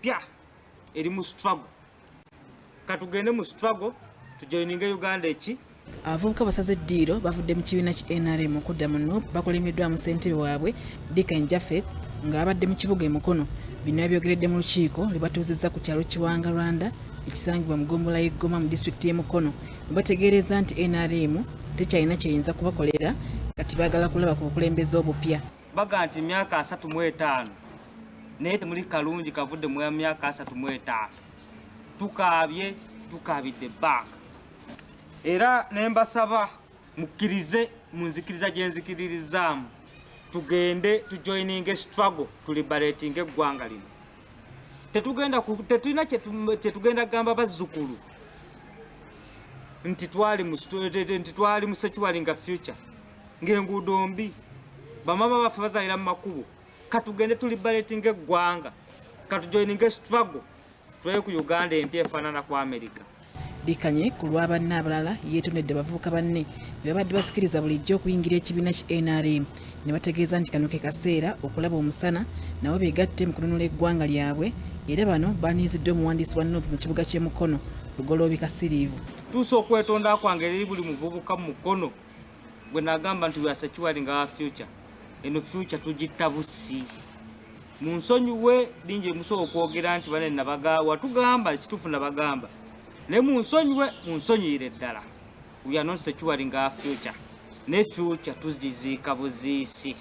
Bupya eri mu struggle katugende mu struggle tujoininge Uganda eki abavubuka basaze Eddiiro bavudde mu kibiina ki NRM okudda mu NUP bakolemeddwamu ssentebe waabwe Deacon Japheth ng'abadde mu kibuga Mukono. Bino byogeredde mu lukiiko lwe batuuzizza ku kyalo Kiwanga Rwanda ekisangibwa mu ggombolola y'Eggoma mu disitulikiti y'e Mukono. Bategeereza nti NRM tekyalina kyeyinza kubakolera kati baagala kulaba ku bukulembeze obupya. Baga nti myaka 35 naye temuli kalungi kavudde mu myaka 35 tukabidde back. Era nembasaba mukkirize munzikiriza gyenzikiririzaamu tugende tujoininge struggle tuliberating eggwanga lino. Tetulina kyetugenda gamba bazzukulu nti twali mu secuwalinga future ng'enguudo mbi bamama baffe bazaalira mu makubo katugende tuliberating eggwanga katujoininge struggle tuleke ku Uganda empya efaanana ku America. Dikanye ku lwa banne abalala yeetonedde bavubuka banne be babadde basikiriza bulijjo okuyingira ekibiina ki NRM ne bategeeza nti kano ke kaseera okulaba omusana nabo beegatte mu kununula eggwanga lyabwe. Era bano baaniiziddwa omuwandiisi wa NUP mu kibuga ky'e Mukono Lugoloobi Kasiriivu. Tuusa okwetonda kwange eri buli muvubuka mu Mukono bwe nagamba nti we are securing our future. Eno future tugitta busi. Munsonyiwe bingi musobola okwogera nti bane watugamba ekituufu nabagamba. Ne munsonyiire ddala. We are not securing our future. Ne future tuziziika buziisi.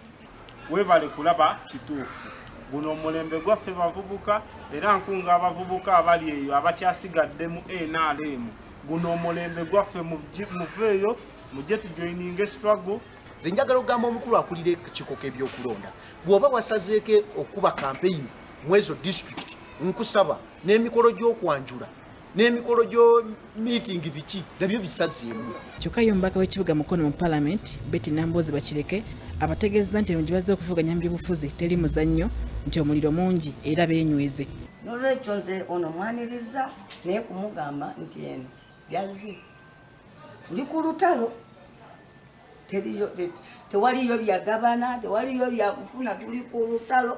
Webale kulaba kituufu. Guno omulembe gwaffe bavubuka era nkunga abavubuka abali eyo abakyasigadde mu NRM. Guno omulembe gwaffe muveeyo mujje tujoininge struggle. Nze njagala okugamba omukulu akulira ekikoko ebyokulonda bw'oba wasazeeko okuba campaign mwezo district nkusaba n'emikolo gy'okwanjula n'emikolo gyo meeting biki nabyo bisazeemu. Kyokka y'omubaka w'ekibuga Mukono mu Parliament Betty Nambooze Bakireke abategeezeza nti gye bazze okuvuganya mu byobufuzi teri muzannyo nti omuliro mungi era beenyweze. N'olwekyo nze ono mwaniriza naye kumugamba nti eno yazi tuli ku lutalo tewaliyo byagabana tewaliyo byakufuna tuli ku lutalo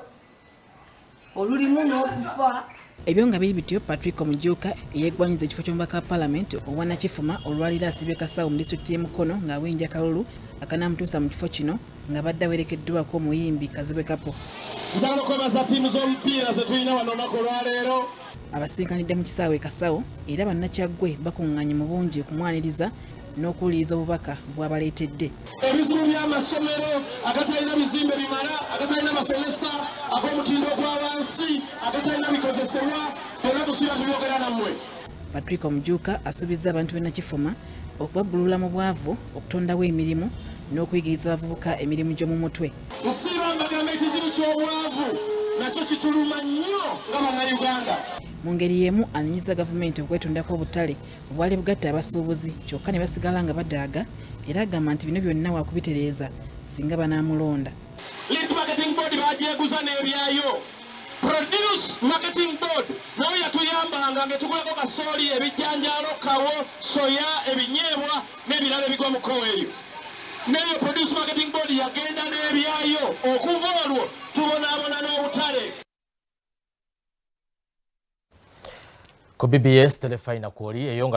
olulimu n'okufa. Ebyo nga biri bityo Patrick Omujuka eyeggwanyiza ekifo ky'omubaka wa Parliament Owannakifuma olwaliro asibye Kasawo mu disitulikiti y'e Mukono ng'awenja kalulu akanamutuusa mu kifo kino nga badde awerekeddwako omuyimbi Kazibwe Kapo. Njagala okwebaza ttiimu z'omupiira ze tulina wano olunaku olwaleero. Abasinkanidde mu kisaawe Kasawo era bannakyaggwe bakuŋŋaanye mu bungi okumwaniriza n'okuwuliriza obubaka bw'abaleetedde. Ebizibu by'amasomero agatalina bizimbe bimala agatalina basomesa ag'omutindo ogw'abansi agatalina bikozesebwa byonna tusiba tubyogera nammwe. Patrick Omujuka asuubizza abantu b'e Nakifuma okubabbulula mu bwavu okutondawo emirimu n'okuyigiriza abavubuka emirimu gy'omu mutwe. Nsiiba mbagamba ekizibu ky'obwavu nakyo kituluma nnyo nga bannayuganda. Mu ngeri y'emu anenyiza gavumenti okwetondako obutale obwali bugatta abasuubuzi kyokka ne basigala nga badaaga era agamba nti bino byonna waakubitereeza singa banaamulonda. Lead marketing board bagyeguza n'ebyayo. Produce marketing board nayo yatuyambanga ngetugulako kasooli ebijjanjaalo kawo soya ebinyeebwa n'ebirala ebigwa mu kkowe eryo. Nayo produce marketing board yagenda n'ebyayo okuva olwo tubonaabona n'obutale. Ko BBS telefina kwoli